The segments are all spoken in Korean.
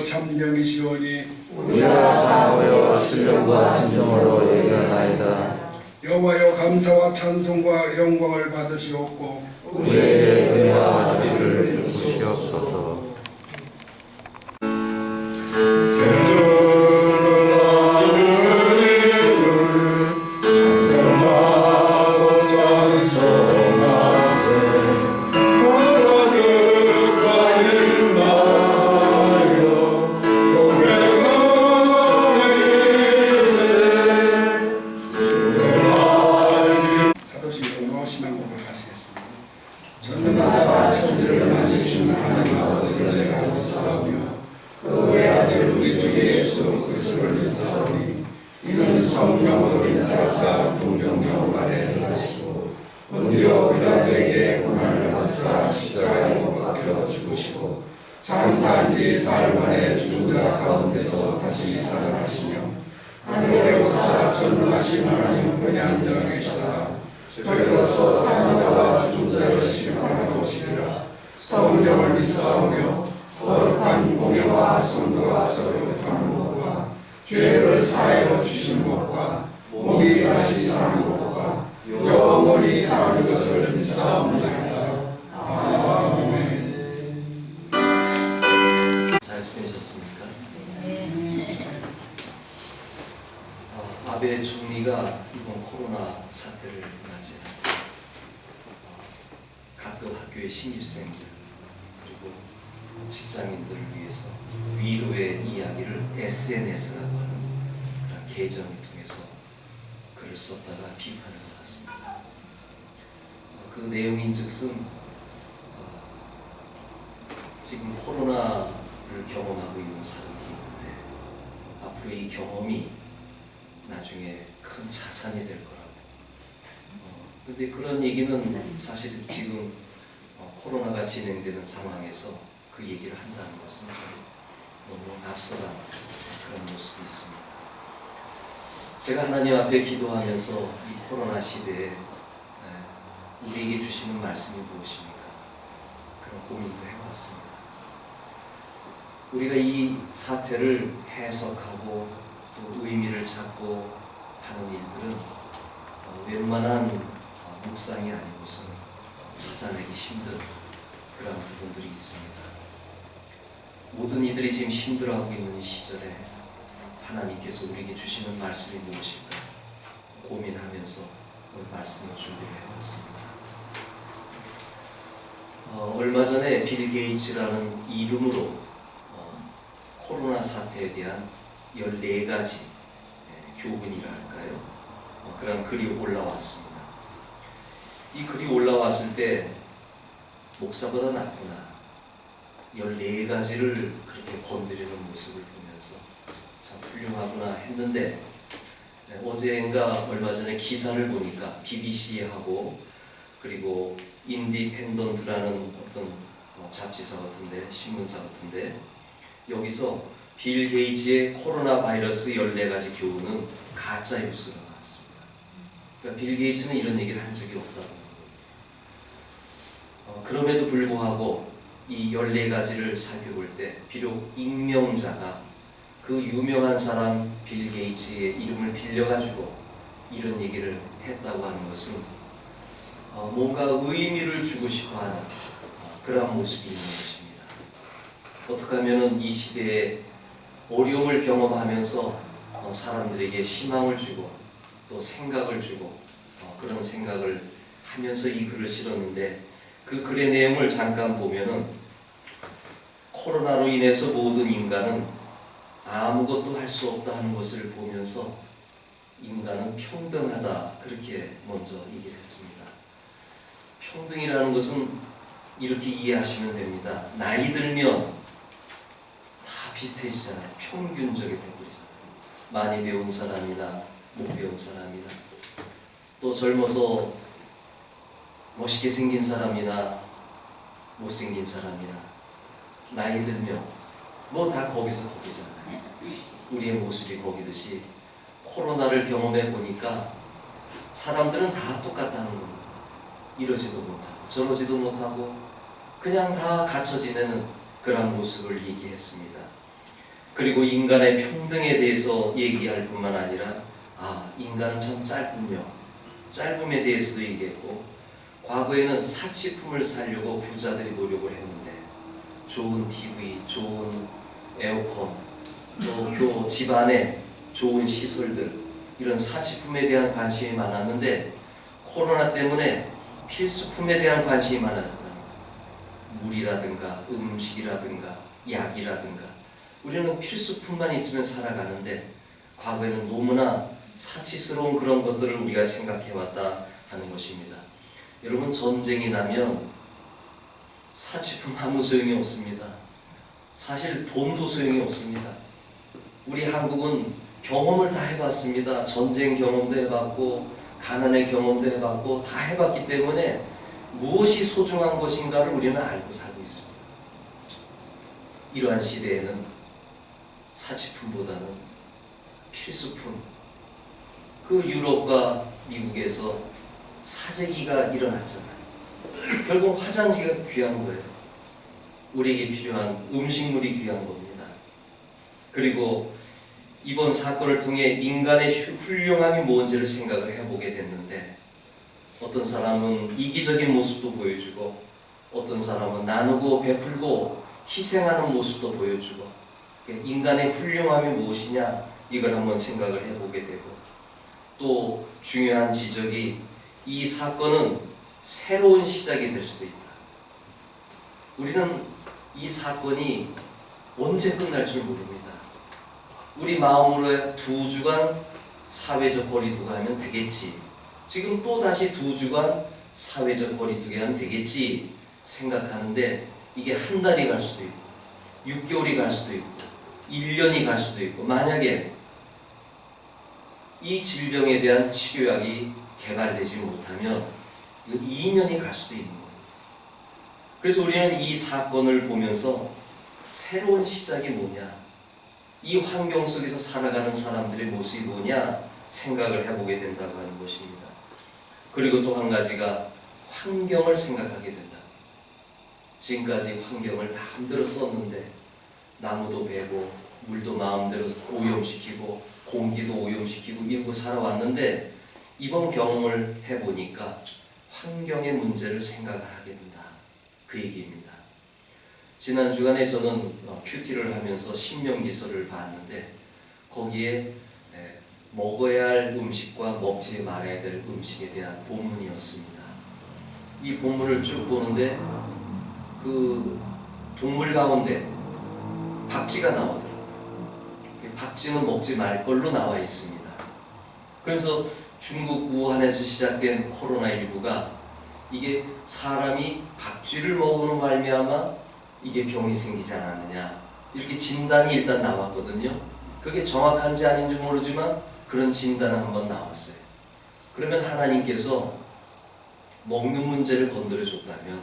참병이시오니 우리가 다 모여 신령과 진정으로 예견하이다. 여호와여 감사와 찬송과 영광을 받으시옵고 우리에게 은혜와 자비를 베푸시옵소서. 전능하사 천지를 만드신 하나님 아버지를 내가 믿사오며 그 외 아들 우리 주 예수 그리스도를 믿사오니 이는 성령으로 인하사 동정녀 아래 들어가시고 은혜와 빌라도에게 고난을 받으사 십자가에 못 박혀 죽으시고 장사한 지 사흘 만에 죽은 자 가운데서 다시 살아나시며 하늘에 오르사 전능하신 하나님 우편에 앉아 계시다가 저리로서 사는 자와 죽은 자를 심판하러 오시리라. 성령을 믿사오며 거룩한 공예와 성도가 서로 합하는 것과 죄를 사하여 주신 것과 몸이 다시 사는 것과 영원히 사는 것을 믿사옵나이다. 아멘. 잘 지내셨습니까? 아베 총리가 이번 코로나 사태를 맞이하고 각급 학교의 신입생들 그리고 직장인들을 위해서 위로의 이야기를 SNS라고 하는 그런 계정을 통해서 글을 썼다가 비판을 받았습니다. 그 내용인즉슨 지금 코로나를 경험하고 있는 사람들이 있는데 앞으로 이 경험이 나중에 큰 자산이 될 거라고. 근데 그런 얘기는 사실 지금 코로나가 진행되는 상황에서 그 얘기를 한다는 것은 너무 앞서간 그런 모습이 있습니다. 제가 하나님 앞에 기도하면서 이 코로나 시대에 우리에게 주시는 말씀이 무엇입니까? 그런 고민도 해봤습니다. 우리가 이 사태를 해석하고 또 의미를 찾고 하는 일들은 웬만한 묵상이 아니고서는 찾아내기 힘든 그런 부분들이 있습니다. 모든 이들이 지금 힘들어하고 있는 이 시절에 하나님께서 우리에게 주시는 말씀이 무엇일까 고민하면서 오늘 말씀을 준비를 해봤습니다. 얼마 전에 빌 게이츠라는 이름으로 코로나 사태에 대한 14가지 교훈이라 할까요? 그런 글이 올라왔습니다. 이 글이 올라왔을 때 목사보다 낫구나 14가지를 그렇게 건드리는 모습을 보면서 참 훌륭하구나 했는데 어제인가 얼마 전에 기사를 보니까 BBC하고 그리고 인디펜던트라는 어떤 잡지사 같은데 신문사 같은데 여기서 빌 게이츠의 코로나 바이러스 14가지 교훈은 가짜 뉴스가 나왔습니다. 그러니까 빌 게이츠는 이런 얘기를 한 적이 없다고. 그럼에도 불구하고 이 14가지를 살펴볼 때 비록 익명자가 그 유명한 사람 빌 게이츠의 이름을 빌려가지고 이런 얘기를 했다고 하는 것은 뭔가 의미를 주고 싶어하는 그런 모습이 있는 것입니다. 어떻게 하면 이 시대에 어려움을 경험하면서 사람들에게 희망을 주고 또 생각을 주고 그런 생각을 하면서 이 글을 실었는데 그 글의 내용을 잠깐 보면은 코로나로 인해서 모든 인간은 아무것도 할 수 없다 하는 것을 보면서 인간은 평등하다 그렇게 먼저 얘기를 했습니다. 평등이라는 것은 이렇게 이해하시면 됩니다. 나이 들면 다 비슷해지잖아요. 평균적이 되어버리잖아요. 많이 배운 사람이나 못 배운 사람이나 또 젊어서 멋있게 생긴 사람이나 못생긴 사람이나 나이 들면 뭐 다 거기서 거기잖아요. 우리의 모습이 거기듯이 코로나를 경험해 보니까 사람들은 다 똑같다는 겁니다. 이러지도 못하고 저러지도 못하고 그냥 다 갇혀 지내는 그런 모습을 얘기했습니다. 그리고 인간의 평등에 대해서 얘기할 뿐만 아니라 인간은 참 짧음에 대해서도 얘기했고, 과거에는 사치품을 사려고 부자들이 노력을 했는데 좋은 TV, 좋은 에어컨, 또 집안에 좋은 시설들, 이런 사치품에 대한 관심이 많았는데 코로나 때문에 필수품에 대한 관심이 많아졌다. 물이라든가 음식이라든가 약이라든가, 우리는 필수품만 있으면 살아가는데 과거에는 너무나 사치스러운 그런 것들을 우리가 생각해왔다 하는 것입니다. 여러분, 전쟁이 나면 사치품 아무 소용이 없습니다. 사실 돈도 소용이 없습니다. 우리 한국은 경험을 다 해봤습니다. 전쟁 경험도 해봤고 가난의 경험도 해봤고 다 해봤기 때문에 무엇이 소중한 것인가를 우리는 알고 살고 있습니다. 이러한 시대에는 사치품보다는 필수품, 그 유럽과 미국에서 사재기가 일어났잖아요. 결국 화장지가 귀한 거예요. 우리에게 필요한 음식물이 귀한 겁니다. 그리고 이번 사건을 통해 인간의 훌륭함이 뭔지를 생각을 해보게 됐는데, 어떤 사람은 이기적인 모습도 보여주고 어떤 사람은 나누고 베풀고 희생하는 모습도 보여주고, 인간의 훌륭함이 무엇이냐, 이걸 한번 생각을 해보게 되고, 또 중요한 지적이 이 사건은 새로운 시작이 될 수도 있다. 우리는 이 사건이 언제 끝날 줄 모릅니다. 우리 마음으로 2주간 사회적 거리두기 하면 되겠지, 지금 또 다시 2주간 사회적 거리두기 하면 되겠지 생각하는데, 이게 한 달이 갈 수도 있고 6개월이 갈 수도 있고 1년이 갈 수도 있고, 만약에 이 질병에 대한 치료약이 개발되지 못하면 2년이 갈 수도 있는 거예요. 그래서 우리는 이 사건을 보면서 새로운 시작이 뭐냐, 이 환경 속에서 살아가는 사람들의 모습이 뭐냐 생각을 해보게 된다고 하는 것입니다. 그리고 또 한 가지가 환경을 생각하게 된다. 지금까지 환경을 마음대로 썼는데 나무도 베고 물도 마음대로 오염시키고 공기도 오염시키고 이러고 살아왔는데, 이번 경험을 해보니까 환경의 문제를 생각을 하게 된다, 그 얘기입니다. 지난 주간에 저는 큐티를 하면서 신명기서를 봤는데, 거기에 먹어야 할 음식과 먹지 말아야 될 음식에 대한 본문이었습니다. 이 본문을 쭉 보는데 그 동물 가운데 박쥐가 나오더라고요. 박쥐는 먹지 말 걸로 나와 있습니다. 그래서 중국 우한에서 시작된 코로나19가 이게 사람이 박쥐를 먹으면 말미암아 이게 병이 생기지 않았느냐, 이렇게 진단이 일단 나왔거든요. 그게 정확한지 아닌지 모르지만 그런 진단은 한번 나왔어요. 그러면 하나님께서 먹는 문제를 건드려줬다면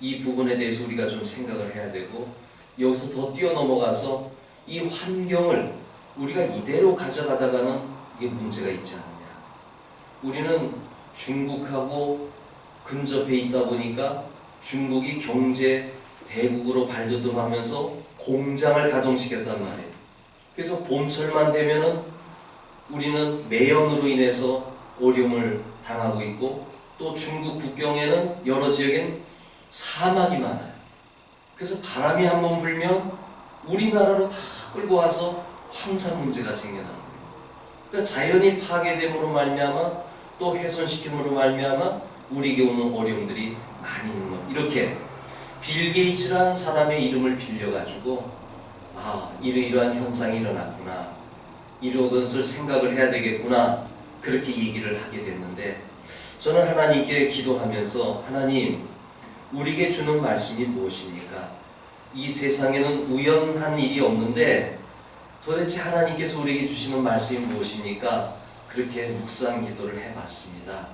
이 부분에 대해서 우리가 좀 생각을 해야 되고, 여기서 더 뛰어넘어가서 이 환경을 우리가 이대로 가져가다가는 이게 문제가 있지 않느냐. 우리는 중국하고 근접해 있다 보니까 중국이 경제 대국으로 발돋움하면서 공장을 가동시켰단 말이에요. 그래서 봄철만 되면은 우리는 매연으로 인해서 어려움을 당하고 있고, 또 중국 국경에는 여러 지역엔 사막이 많아요. 그래서 바람이 한번 불면 우리나라로 다 끌고 와서 황사 문제가 생겨나는 거예요. 그러니까 자연이 파괴됨으로 말미암아 또 훼손시킴으로 말미암아 우리에게 오는 어려움들이 많이 있는 것. 이렇게 빌 게이츠라는 사람의 이름을 빌려가지고 이러이러한 현상이 일어났구나, 이런 것을 생각을 해야 되겠구나, 그렇게 얘기를 하게 됐는데, 저는 하나님께 기도하면서, 하나님, 우리에게 주는 말씀이 무엇입니까? 이 세상에는 우연한 일이 없는데 도대체 하나님께서 우리에게 주시는 말씀이 무엇입니까? 그렇게 묵상 기도를 해봤습니다.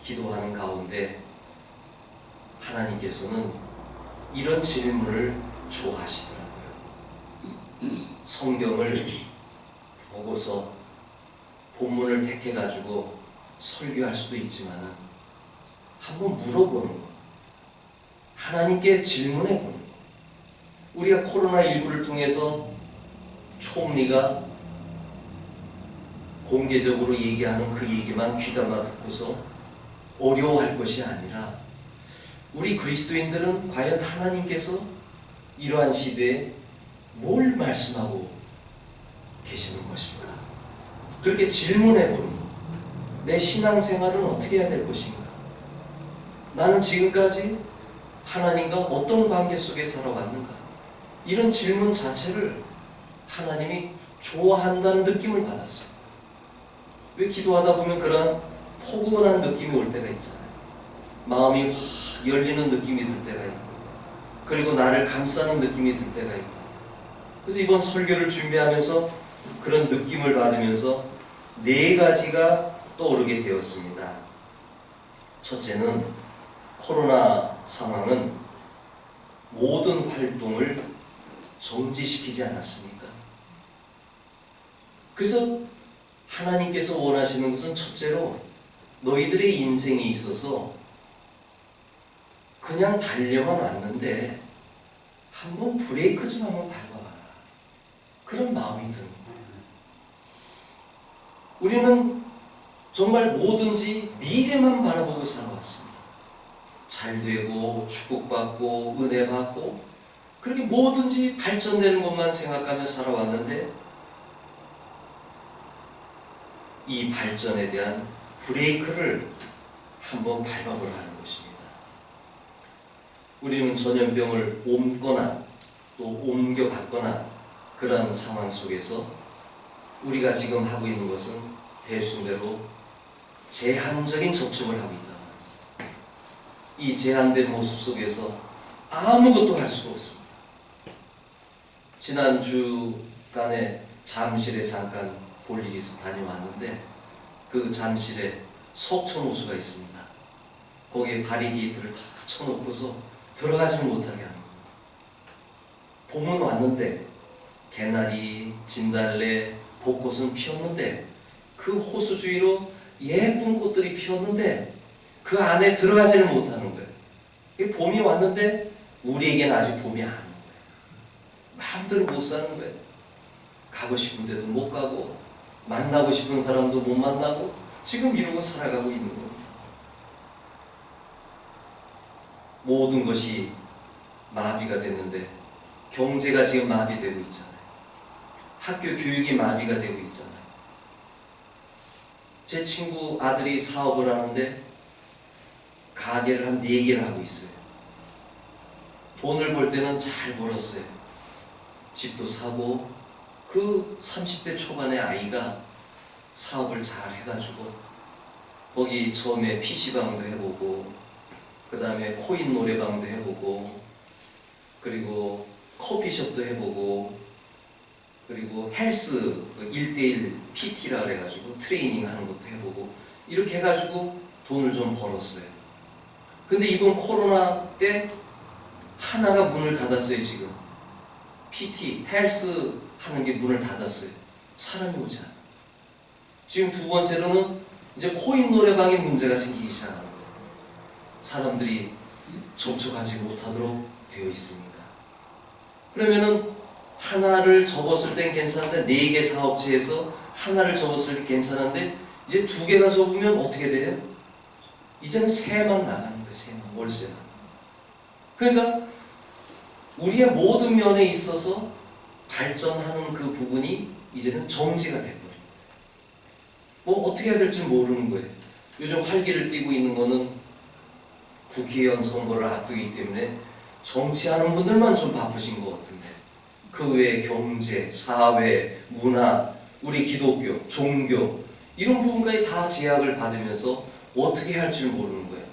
기도하는 가운데 하나님께서는 이런 질문을 좋아하시더라고요. 성경을 보고서 본문을 택해가지고 설교할 수도 있지만은 한번 물어보는 것, 하나님께 질문해 보는 것. 우리가 코로나19를 통해서 총리가 공개적으로 얘기하는 그 얘기만 귀담아 듣고서 어려워할 것이 아니라 우리 그리스도인들은 과연 하나님께서 이러한 시대에 뭘 말씀하고 계시는 것일까? 그렇게 질문해보는 것. 내 신앙생활은 어떻게 해야 될 것인가? 나는 지금까지 하나님과 어떤 관계 속에 살아왔는가? 이런 질문 자체를 하나님이 좋아한다는 느낌을 받았어요. 왜 기도하다 보면 그런 포근한 느낌이 올 때가 있잖아요. 마음이 확 열리는 느낌이 들 때가 있고, 그리고 나를 감싸는 느낌이 들 때가 있고. 그래서 이번 설교를 준비하면서 그런 느낌을 받으면서 4가지가 떠오르게 되었습니다. 첫째는 코로나 상황은 모든 활동을 정지시키지 않았습니까? 그래서 하나님께서 원하시는 것은 첫째로 너희들의 인생에 있어서 그냥 달려만 왔는데 한번 브레이크 좀 한번 밟아봐라. 그런 마음이 드는 거예요. 우리는 정말 뭐든지 미래만 바라보고 살아왔습니다. 잘 되고 축복받고 은혜 받고 그렇게 뭐든지 발전되는 것만 생각하며 살아왔는데 이 발전에 대한 브레이크를 한번 밟아보라 하는 것입니다. 우리는 전염병을 옮거나 또 옮겨받거나 그런 상황 속에서 우리가 지금 하고 있는 것은 대순대로 제한적인 접촉을 하고 있다. 이 제한된 모습 속에서 아무것도 할 수가 없습니다. 지난 주간에 잠실에 잠깐 볼 일이 있어 다녀왔는데 그 잠실에 석촌호수가 있습니다. 거기에 바리게이트를 다 쳐놓고서 들어가지 못하게 하는 거예요. 봄은 왔는데 개나리, 진달래, 벚꽃은 피었는데 그 호수 주위로 예쁜 꽃들이 피었는데 그 안에 들어가지를 못하는 거예요. 봄이 왔는데 우리에게는 아직 봄이 안 온 거예요. 마음대로 못 사는 거예요. 가고 싶은 데도 못 가고 만나고 싶은 사람도 못 만나고 지금 이러고 살아가고 있는 겁니다. 모든 것이 마비가 됐는데 경제가 지금 마비되고 있잖아요. 학교 교육이 마비가 되고 있잖아요. 제 친구 아들이 사업을 하는데 가게를 한 4개를 하고 있어요. 돈을 벌 때는 잘 벌었어요. 집도 사고 그 30대 초반의 아이가 사업을 잘 해가지고 거기 처음에 PC방도 해보고 그 다음에 코인 노래방도 해보고 그리고 커피숍도 해보고 그리고 헬스 1:1 PT라 그래가지고 트레이닝 하는 것도 해보고 이렇게 해가지고 돈을 좀 벌었어요. 근데 이번 코로나 때 하나가 문을 닫았어요. 지금 PT, 헬스 하는 게 문을 닫았어요. 사람이 오지 않아. 지금 2번째로는 이제 코인 노래방에 문제가 생기기 시작하는 거예요. 사람들이 접촉하지 못하도록 되어 있으니까. 그러면은 하나를 접었을 땐 괜찮은데 4개 사업체에서 하나를 접었을 때 괜찮은데 이제 2개가 접으면 어떻게 돼요? 이제는 세만 나가는 거예요. 세만, 월세만. 그러니까 우리의 모든 면에 있어서 발전하는 그 부분이 이제는 정지가 돼버려요. 뭐 어떻게 해야 될지 모르는 거예요. 요즘 활기를 띠고 있는 거는 국회의원 선거를 앞두기 때문에 정치하는 분들만 좀 바쁘신 것 같은데 그 외에 경제, 사회, 문화, 우리 기독교, 종교 이런 부분까지 다 제약을 받으면서 어떻게 할지 모르는 거예요.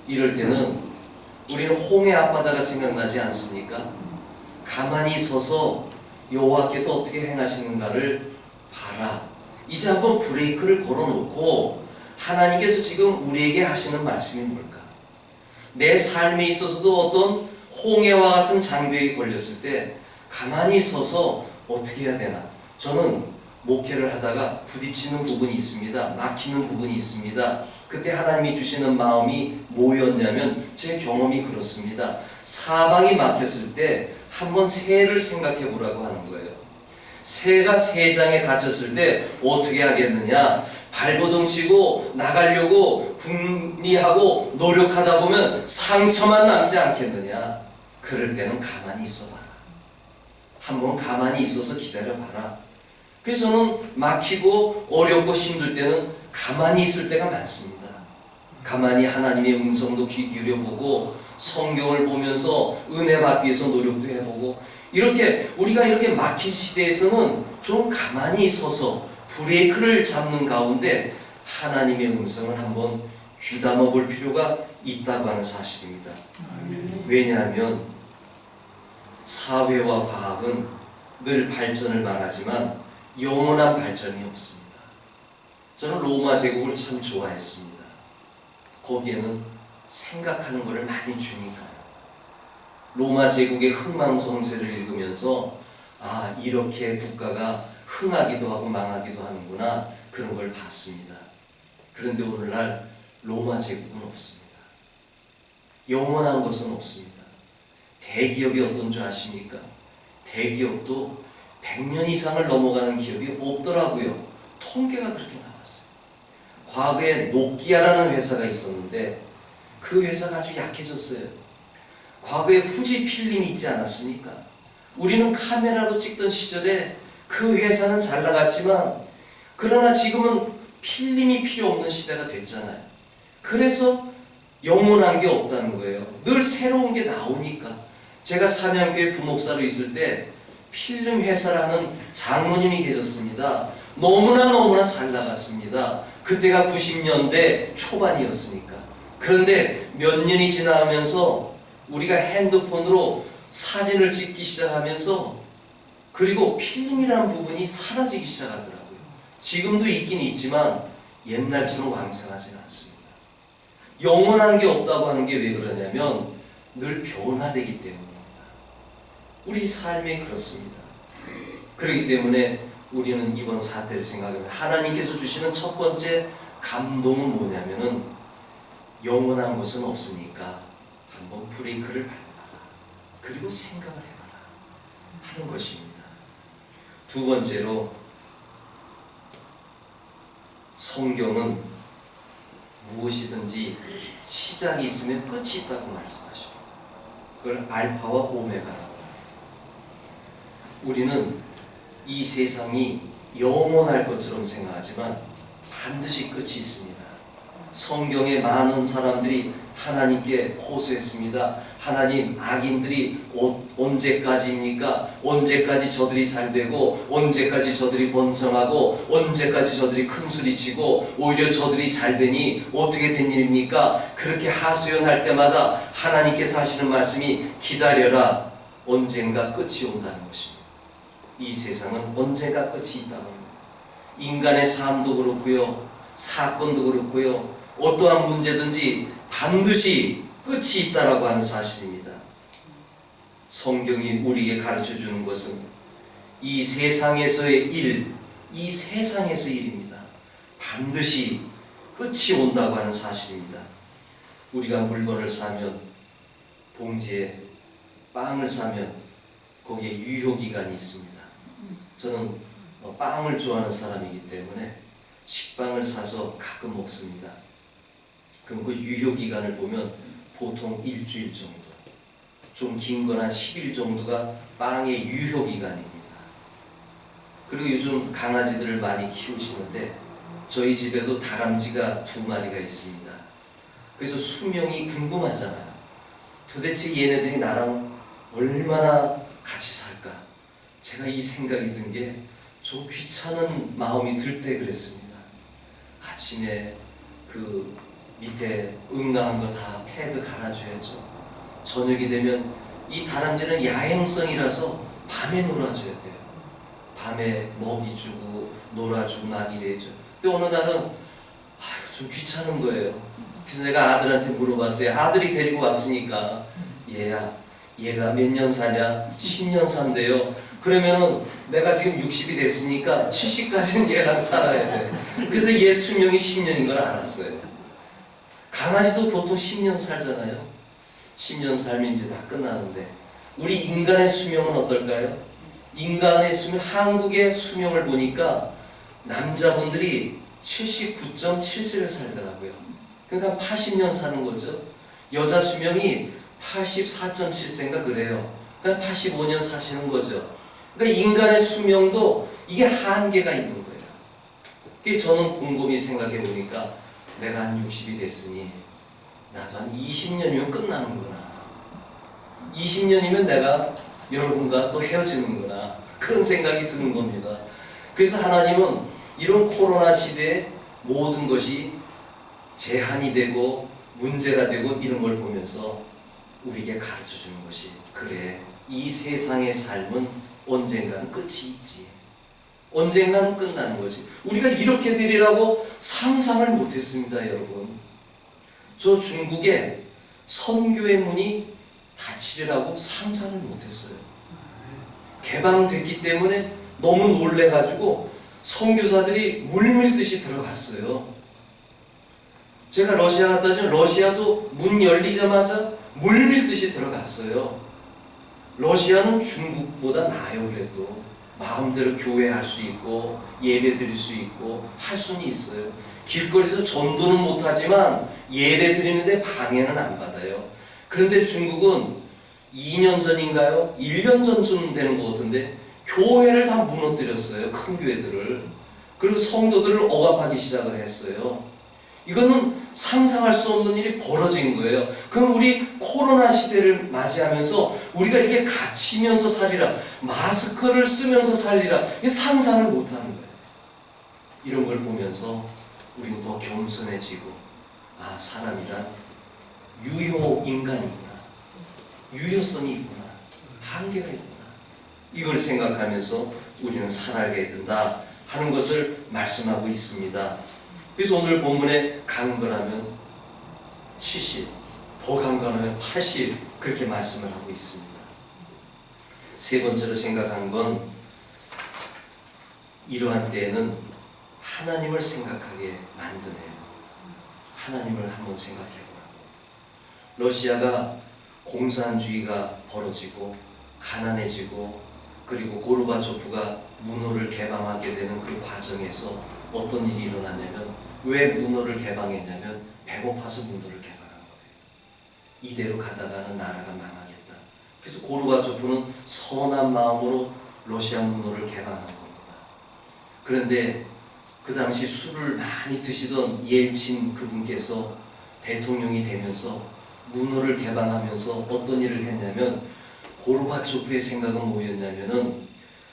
이럴 때는 우리는 홍해 앞바다가 생각나지 않습니까? 가만히 서서 여호와께서 어떻게 행하시는가를 봐라. 이제 한번 브레이크를 걸어놓고 하나님께서 지금 우리에게 하시는 말씀이 뭘까? 내 삶에 있어서도 어떤 홍해와 같은 장벽이 걸렸을 때 가만히 서서 어떻게 해야 되나? 저는 목회를 하다가 부딪히는 부분이 있습니다. 막히는 부분이 있습니다. 그때 하나님이 주시는 마음이 뭐였냐면 제 경험이 그렇습니다. 사방이 막혔을 때 한번 새를 생각해 보라고 하는 거예요. 새가 새장에 갇혔을 때 어떻게 하겠느냐? 발버둥 치고 나가려고 궁리하고 노력하다 보면 상처만 남지 않겠느냐? 그럴 때는 가만히 있어봐라. 한번 가만히 있어서 기다려봐라. 그래서 저는 막히고 어렵고 힘들 때는 가만히 있을 때가 많습니다. 가만히 하나님의 음성도 귀 기울여보고 성경을 보면서 은혜 받기 위해서 노력도 해보고, 이렇게 우리가 이렇게 막힌 시대에서는 좀 가만히 서서 브레이크를 잡는 가운데 하나님의 음성을 한번 귀담아 볼 필요가 있다고 하는 사실입니다. 왜냐하면 사회와 과학은 늘 발전을 말하지만 영원한 발전이 없습니다. 저는 로마 제국을 참 좋아했습니다. 거기에는 생각하는 것을 많이 주니까요. 로마 제국의 흥망성쇠를 읽으면서 아, 이렇게 국가가 흥하기도 하고 망하기도 하는구나, 그런 걸 봤습니다. 그런데 오늘날 로마 제국은 없습니다. 영원한 것은 없습니다. 대기업이 어떤 줄 아십니까? 대기업도 100년 이상을 넘어가는 기업이 없더라고요. 통계가 그렇게 나왔어요. 과거에 노키아라는 회사가 있었는데 그 회사가 아주 약해졌어요. 과거에 후지 필름이 있지 않았습니까? 우리는 카메라로 찍던 시절에 그 회사는 잘 나갔지만, 그러나 지금은 필름이 필요 없는 시대가 됐잖아요. 그래서 영원한 게 없다는 거예요. 늘 새로운 게 나오니까. 제가 삼양교회 부목사로 있을 때 필름 회사라는 장로님이 계셨습니다. 너무나 잘 나갔습니다. 그때가 90년대 초반이었으니까. 그런데 몇 년이 지나면서 우리가 핸드폰으로 사진을 찍기 시작하면서, 그리고 필름이라는 부분이 사라지기 시작하더라고요. 지금도 있긴 있지만 옛날처럼 왕성하지는 않습니다. 영원한 게 없다고 하는 게 왜 그러냐면 늘 변화되기 때문입니다. 우리 삶이 그렇습니다. 그렇기 때문에 우리는 이번 사태를 생각하면 하나님께서 주시는 첫 번째 감동은 뭐냐면은 영원한 것은 없으니까 한번 브레이크를 밟아라. 그리고 생각을 해봐라 하는 것입니다. 두 번째로, 성경은 무엇이든지 시작이 있으면 끝이 있다고 말씀하십니다. 그걸 알파와 오메가라고 합니다. 우리는 이 세상이 영원할 것처럼 생각하지만 반드시 끝이 있습니다. 성경에 많은 사람들이 하나님께 호소했습니다. 하나님, 악인들이 언제까지입니까? 언제까지 저들이 잘되고, 언제까지 저들이 번성하고, 언제까지 저들이 큰 소리치고, 오히려 저들이 잘되니 어떻게 된 일입니까? 그렇게 하소연할 때마다 하나님께서 하시는 말씀이 기다려라, 언젠가 끝이 온다는 것입니다. 이 세상은 언젠가 끝이 있다고 합니다. 인간의 삶도 그렇고요, 사건도 그렇고요, 어떠한 문제든지 반드시 끝이 있다라고 하는 사실입니다. 성경이 우리에게 가르쳐주는 것은 이 세상에서의 일, 이 세상에서의 일입니다. 반드시 끝이 온다고 하는 사실입니다. 우리가 물건을 사면, 봉지에 빵을 사면 거기에 유효기간이 있습니다. 저는 빵을 좋아하는 사람이기 때문에 식빵을 사서 가끔 먹습니다. 그럼 그 유효기간을 보면 보통 일주일 정도, 좀 긴 건 한 10일 정도가 빵의 유효기간입니다. 그리고 요즘 강아지들을 많이 키우시는데 저희 집에도 다람쥐가 2마리가 있습니다. 그래서 수명이 궁금하잖아요. 도대체 얘네들이 나랑 얼마나 같이 살까? 제가 이 생각이 든 게 좀 귀찮은 마음이 들 때 그랬습니다. 아침에 그 밑에 응가한 거 다 패드 갈아줘야죠. 저녁이 되면 이 다람쥐는 야행성이라서 밤에 놀아줘야 돼요. 밤에 먹이 주고 놀아주고 낙이 내죠. 근데 어느 날은 좀 귀찮은 거예요. 그래서 내가 아들한테 물어봤어요. 아들이 데리고 왔으니까, 얘가 몇 년 사냐? 10년 산대요. 그러면은 내가 지금 60이 됐으니까 70까지는 얘랑 살아야 돼. 그래서 얘 수명이 10년인 걸 알았어요. 강아지도 보통 10년 살잖아요. 10년 살면 이제 다 끝나는데 우리 인간의 수명은 어떨까요? 인간의 수명, 한국의 수명을 보니까 남자분들이 79.7세를 살더라고요. 그러니까 80년 사는 거죠. 여자 수명이 84.7세인가 그래요. 그러니까 85년 사시는 거죠. 그러니까 인간의 수명도 이게 한계가 있는 거예요. 그래서 저는 곰곰이 생각해 보니까 내가 한 60이 됐으니 나도 한 20년이면 끝나는구나. 20년이면 내가 여러분과 또 헤어지는구나. 그런 생각이 드는 겁니다. 그래서 하나님은 이런 코로나 시대에 모든 것이 제한이 되고 문제가 되고 이런 걸 보면서 우리에게 가르쳐 주는 것이, 그래, 이 세상의 삶은 언젠가는 끝이 있지. 언젠가는 끝나는 거지. 우리가 이렇게 되리라고 상상을 못했습니다, 여러분. 저 중국에 선교의 문이 닫히리라고 상상을 못했어요. 개방됐기 때문에 너무 놀래가지고 선교사들이 물밀듯이 들어갔어요. 제가 러시아 갔다 오면 러시아도 문 열리자마자 물밀듯이 들어갔어요. 러시아는 중국보다 나아요. 그래도 마음대로 교회할 수 있고 예배 드릴 수 있고 할 수는 있어요. 길거리에서 전도는 못하지만 예배 드리는데 방해는 안 받아요. 그런데 중국은 2년 전인가요? 1년 전쯤 되는 것 같은데 교회를 다 무너뜨렸어요. 큰 교회들을. 그리고 성도들을 억압하기 시작을 했어요. 이거는 상상할 수 없는 일이 벌어진 거예요. 그럼 우리 코로나 시대를 맞이하면서 우리가 이렇게 갇히면서 살리라, 마스크를 쓰면서 살리라, 상상을 못하는 거예요. 이런 걸 보면서 우리는 더 겸손해지고, 아, 사람이란 유효인간이구나, 유효성이 있구나, 한계가 있구나, 이걸 생각하면서 우리는 살아가야 된다 하는 것을 말씀하고 있습니다. 그래서 오늘 본문에 강건하면 70, 더 강건하면 80, 그렇게 말씀을 하고 있습니다. 세 번째로 생각한 건, 이러한 때에는 하나님을 생각하게 만드네요. 하나님을 한번 생각해보라고. 러시아가 공산주의가 벌어지고 가난해지고 그리고 고르바초프가 문호를 개방하게 되는 그 과정에서 어떤 일이 일어났냐면, 왜 문호를 개방했냐면 배고파서 문호를 개방한 거예요. 이대로 가다가는 나라가 망하겠다. 그래서 고르바초프는 선한 마음으로 러시아 문호를 개방한 겁니다. 그런데 그 당시 술을 많이 드시던 옐친 그분께서 대통령이 되면서 문호를 개방하면서 어떤 일을 했냐면, 고르바초프의 생각은 뭐였냐면은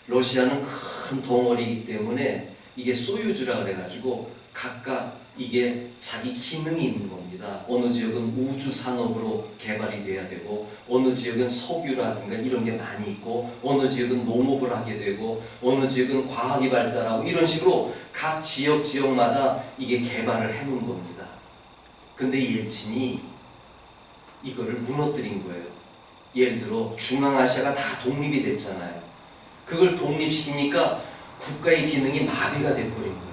러시아는 큰 덩어리이기 때문에 이게 소유주라 그래가지고 각각 이게 자기 기능이 있는 겁니다. 어느 지역은 우주 산업으로 개발이 돼야 되고, 어느 지역은 석유라든가 이런 게 많이 있고, 어느 지역은 농업을 하게 되고, 어느 지역은 과학이 발달하고, 이런 식으로 각 지역마다 이게 개발을 해놓은 겁니다. 근데 옐친이 이거를 무너뜨린 거예요. 예를 들어 중앙아시아가 다 독립이 됐잖아요. 그걸 독립시키니까 국가의 기능이 마비가 돼버린 거예요.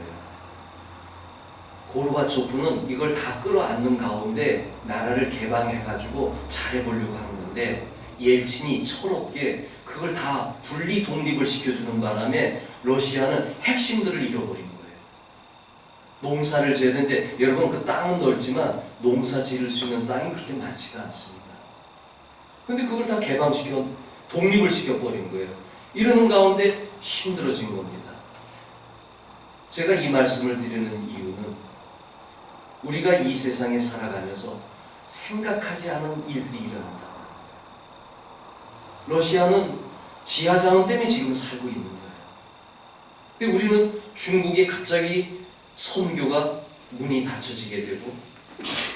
고르바초프는 이걸 다 끌어안는 가운데 나라를 개방해가지고 잘해보려고 하는 건데, 옐친이 철없게 그걸 다 분리 독립을 시켜주는 바람에 러시아는 핵심들을 잃어버린 거예요. 농사를 지어야 되는데, 여러분, 그 땅은 넓지만 농사 지을 수 있는 땅이 그렇게 많지가 않습니다. 근데 그걸 다 개방시켜 독립을 시켜버린 거예요. 이러는 가운데 힘들어진 겁니다. 제가 이 말씀을 드리는 이유는, 우리가 이 세상에 살아가면서 생각하지 않은 일들이 일어난다. 러시아는 지하자원 때문에 지금 살고 있는 거예요. 근데 우리는 중국에 갑자기 선교가 문이 닫혀지게 되고,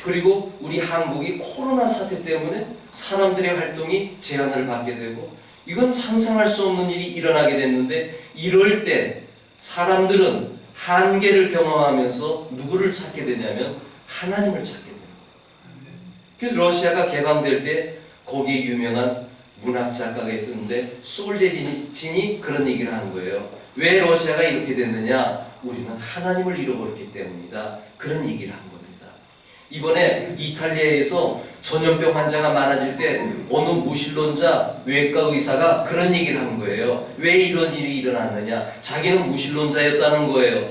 그리고 우리 한국이 코로나 사태 때문에 사람들의 활동이 제한을 받게 되고, 이건 상상할 수 없는 일이 일어나게 됐는데, 이럴 때 사람들은 한계를 경험하면서 누구를 찾게 되냐면 하나님을 찾게 되는 거예요. 그래서 러시아가 개방될 때 거기에 유명한 문학 작가가 있었는데, 솔제니친이 그런 얘기를 하는 거예요. 왜 러시아가 이렇게 됐느냐? 우리는 하나님을 잃어버렸기 때문이다. 그런 얘기를 한 겁니다. 이번에 이탈리아에서 전염병 환자가 많아질 때 어느 무신론자 외과 의사가 그런 얘기를 한 거예요. 왜 이런 일이 일어났느냐? 자기는 무신론자였다는 거예요.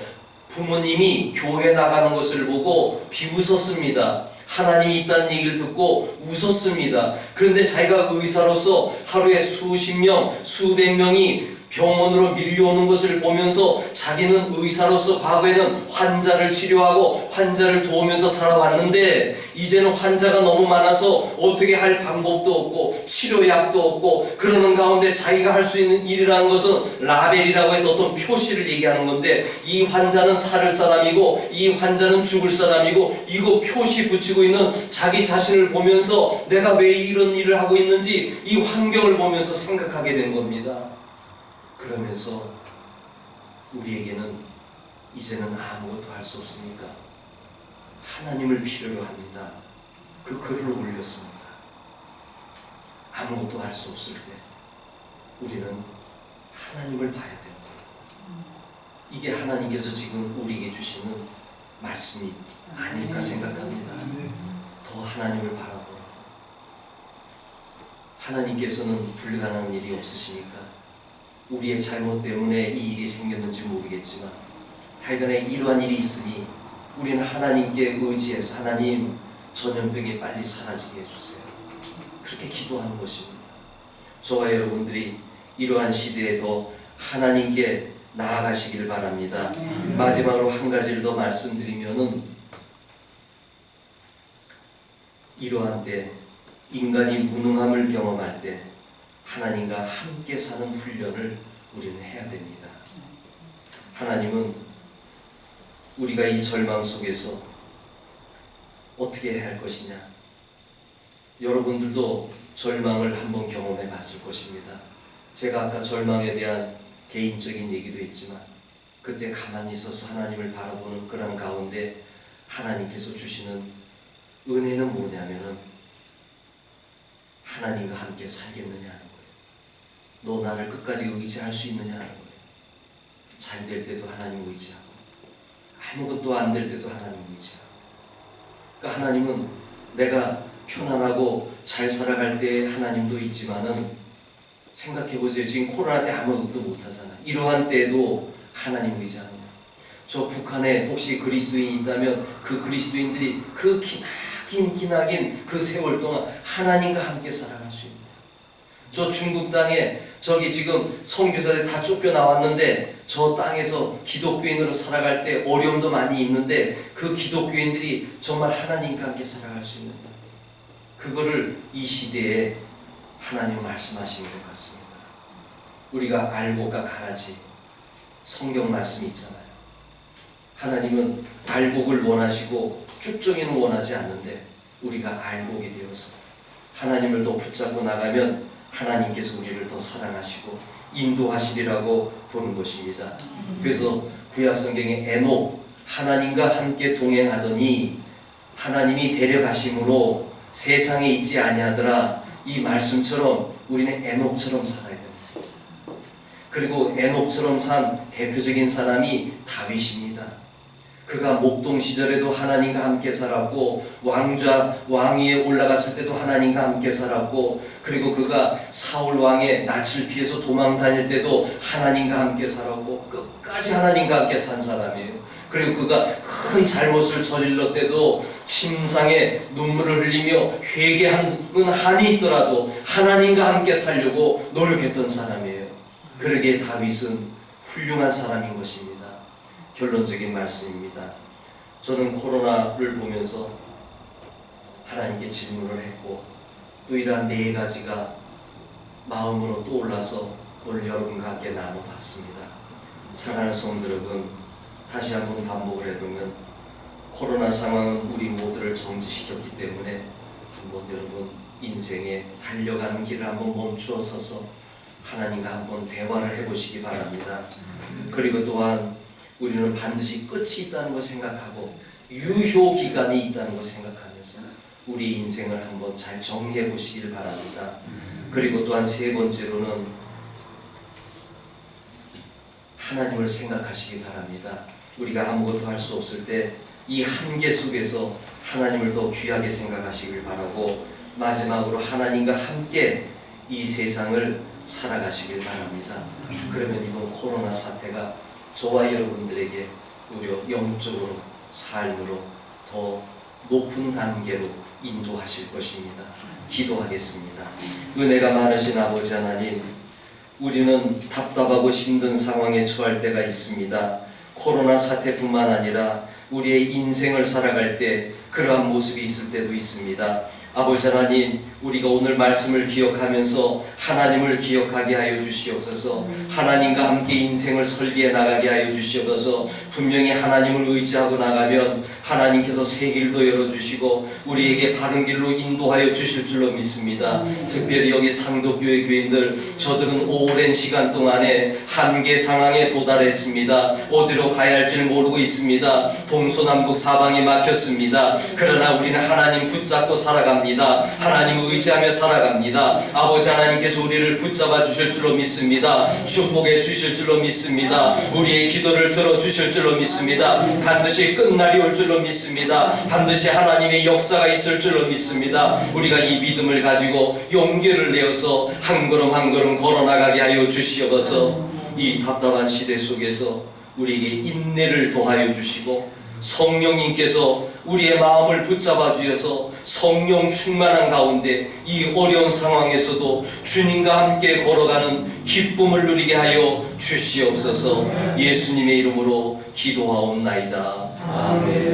부모님이 교회 나가는 것을 보고 비웃었습니다. 하나님이 있다는 얘기를 듣고 웃었습니다. 그런데 자기가 의사로서 하루에 수십 명, 수백 명이 병원으로 밀려오는 것을 보면서 자기는 의사로서 과거에는 환자를 치료하고 환자를 도우면서 살아왔는데 이제는 환자가 너무 많아서 어떻게 할 방법도 없고 치료약도 없고 그러는 가운데 자기가 할 수 있는 일이라는 것은 라벨이라고 해서 어떤 표시를 얘기하는 건데 이 환자는 살 사람이고 이 환자는 죽을 사람이고 이거 표시 붙이고 있는 자기 자신을 보면서 내가 왜 이런 일을 하고 있는지 이 환경을 보면서 생각하게 된 겁니다. 그러면서 우리에게는 이제는 아무것도 할 수 없으니까 하나님을 필요로 합니다. 그 글을 올렸습니다. 아무것도 할 수 없을 때 우리는 하나님을 봐야 됩니다. 이게 하나님께서 지금 우리에게 주시는 말씀이 아닐까 생각합니다. 더 하나님을 바라보라. 하나님께서는 불가능한 일이 없으시니까 우리의 잘못 때문에 이 일이 생겼는지 모르겠지만 하여간에 이러한 일이 있으니 우리는 하나님께 의지해서 하나님 전염병이 빨리 사라지게 해주세요. 그렇게 기도하는 것입니다. 저와 여러분들이 이러한 시대에 더 하나님께 나아가시길 바랍니다. 마지막으로 한 가지를 더 말씀드리면은 이러한 때 인간이 무능함을 경험할 때 하나님과 함께 사는 훈련을 우리는 해야 됩니다. 하나님은 우리가 이 절망 속에서 어떻게 해야 할 것이냐? 여러분들도 절망을 한번 경험해 봤을 것입니다. 제가 아까 절망에 대한 개인적인 얘기도 했지만 그때 가만히 있어서 하나님을 바라보는 그런 가운데 하나님께서 주시는 은혜는 뭐냐면은 하나님과 함께 살겠느냐 하는 거예요. 너 나를 끝까지 의지할 수 있느냐 하는 거예요. 잘 될 때도 하나님 의지하고 아무것도 안 될 때도 하나님 의지하고. 그러니까 하나님은 내가 편안하고 잘 살아갈 때 하나님도 있지만은 생각해보세요. 지금 코로나 때 아무것도 못하잖아요. 이러한 때에도 하나님 의지하는 거예요. 저 북한에 혹시 그리스도인이 있다면 그 그리스도인들이 그 기나긴 그 세월 동안 하나님과 함께 살아갈 수 있는 거예요. 저 중국 땅에 저기 지금 선교사들 다 쫓겨나왔는데 저 땅에서 기독교인으로 살아갈 때 어려움도 많이 있는데 그 기독교인들이 정말 하나님과 함께 살아갈 수 있는 거예요. 그거를 이 시대에 하나님 말씀하시는 것 같습니다. 우리가 알곡과 가라지 성경 말씀이 있잖아요. 하나님은 알곡을 원하시고 쭉정이는 원하지 않는데 우리가 알곡이 되어서 하나님을 더 붙잡고 나가면 하나님께서 우리를 더 사랑하시고 인도하시리라고 보는 것입니다. 그래서 구약성경의 에녹 하나님과 함께 동행하더니 하나님이 데려가심으로 세상에 있지 아니하더라. 이 말씀처럼 우리는 에녹처럼 살아야 됩니다. 그리고 에녹처럼 산 대표적인 사람이 다윗입니다. 그가 목동 시절에도 하나님과 함께 살았고 왕위에 올라갔을 때도 하나님과 함께 살았고 그리고 그가 사울 왕의 낯을 피해서 도망 다닐 때도 하나님과 함께 살았고 끝까지 하나님과 함께 산 사람이에요. 그리고 그가 큰 잘못을 저질렀 때도 침상에 눈물을 흘리며 회개하는 한이 있더라도 하나님과 함께 살려고 노력했던 사람이에요. 그러기에 다윗은 훌륭한 사람인 것입니다. 결론적인 말씀입니다. 저는 코로나를 보면서 하나님께 질문을 했고 또 이러한 네 가지가 마음으로 떠올라서 오늘 여러분과 함께 나눠봤습니다. 사랑하는 성도 여러분, 다시 한번 반복을 해보면 코로나 상황은 우리 모두를 정지시켰기 때문에 한번 여러분 인생에 달려가는 길을 한번 멈추어 서서 하나님과 한번 대화를 해보시기 바랍니다. 그리고 또한 우리는 반드시 끝이 있다는 걸 생각하고 유효 기간이 있다는 걸 생각하면서 우리 인생을 한번 잘 정리해 보시길 바랍니다. 그리고 또한 세 번째로는 하나님을 생각하시기 바랍니다. 우리가 아무것도 할 수 없을 때 이 한계 속에서 하나님을 더 귀하게 생각하시길 바라고, 마지막으로 하나님과 함께 이 세상을 살아가시길 바랍니다. 그러면 이번 코로나 사태가 저와 여러분들에게 오히려 영적으로, 삶으로 더 높은 단계로 인도하실 것입니다. 기도하겠습니다. 은혜가 많으신 아버지 하나님, 우리는 답답하고 힘든 상황에 처할 때가 있습니다. 코로나 사태뿐만 아니라 우리의 인생을 살아갈 때 그러한 모습이 있을 때도 있습니다. 아버지 하나님, 우리가 오늘 말씀을 기억하면서 하나님을 기억하게 하여 주시옵소서. 하나님과 함께 인생을 설계해 나가게 하여 주시옵소서. 분명히 하나님을 의지하고 나가면 하나님께서 새 길도 열어주시고 우리에게 바른 길로 인도하여 주실 줄로 믿습니다. 특별히 여기 상도교회 교인들, 저들은 오랜 시간 동안에 한계 상황에 도달했습니다. 어디로 가야 할지를 모르고 있습니다. 동서남북 사방이 막혔습니다. 그러나 우리는 하나님 붙잡고 살아갑니다. 하나님을 의지하며 살아갑니다. 아버지 하나님께서 우리를 붙잡아 주실 줄로 믿습니다. 축복해 주실 줄로 믿습니다. 우리의 기도를 들어주실 줄로 믿습니다. 반드시 끝날이 올 줄로 믿습니다. 반드시 하나님의 역사가 있을 줄로 믿습니다. 우리가 이 믿음을 가지고 용기를 내어서 한 걸음 한 걸음 걸어나가게 하여 주시옵소서. 이 답답한 시대 속에서 우리에게 인내를 더하여 주시고 성령님께서 우리의 마음을 붙잡아 주셔서 성령 충만한 가운데 이 어려운 상황에서도 주님과 함께 걸어가는 기쁨을 누리게 하여 주시옵소서. 예수님의 이름으로 기도하옵나이다. 아멘.